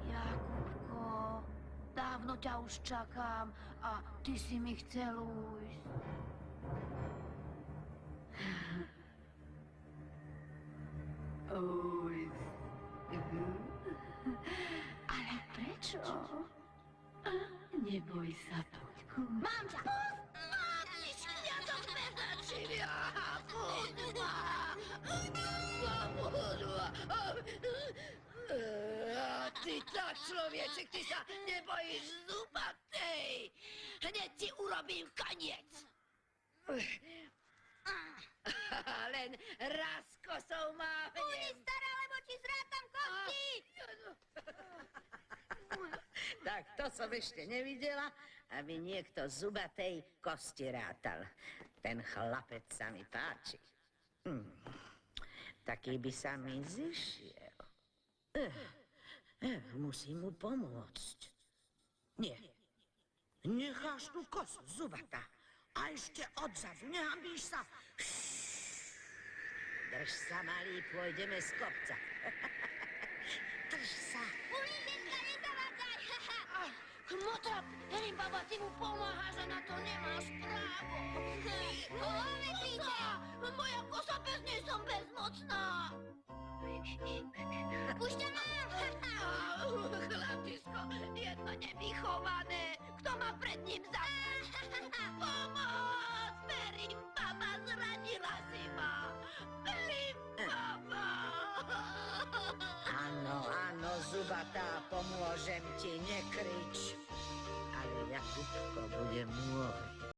Jakubko, dávno ťa už čakám a ty si mi chcel ujsť. Ujsť. Ale prečo? Neboj sa, Poďku. Mám ťa! Mamičky, ja to preznačím, ja budva. Ty tak, človeček, ty sa nebojíš zubatej. Hneď ti urobím koniec. Len raz kosou mávnem. Budi stará, lebo ti zrátam kosti. Tak to som ešte nevidela, aby niekto zubatej kosti rátal. Ten chlapec sa mi páči. Taký by sa mi zišiel. Musím mu pomôcť. Nie. Necháš tú kosu, zubata. A ešte odzadu, nehambíš sa. Drž sa, malý, pôjdeme z kopca. Drž sa. Ulička, nezavádzaj. Kmotrap, Erin baba, ty mu pomáhaš a na to nemáš právo. Povetlíte. Moja kosa, bez nej som bezmocná. Už ťa mám. Chlapčisko, jedno nevychované. Kto ma pred ním zastaví? Pomoc! Erin baba, zranila si ma. Erin baba. Áno, áno, zubatá, pomôžem ti,